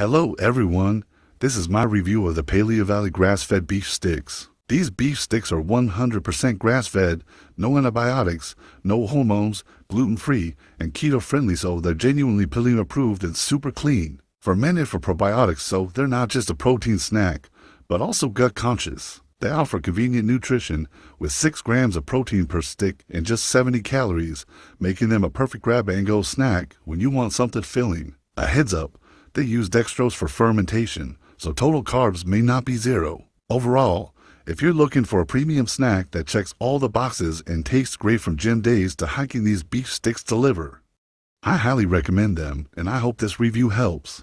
Hello everyone, this is my review of the Paleovalley grass-fed beef sticks. These beef sticks are 100% grass-fed, no antibiotics, no hormones, gluten-free, and keto-friendly, so they're genuinely Paleo approved and super clean. Fermented for probiotics, so they're not just a protein snack, but also gut conscious. They offer convenient nutrition with 6 grams of protein per stick and just 70 calories, making them a perfect grab-and-go snack when you want something filling. A heads up, they use dextrose for fermentation, so total carbs may not be zero. Overall, if you're looking for a premium snack that checks all the boxes and tastes great from gym days to hiking, these beef sticks deliver. I highly recommend them, and I hope this review helps.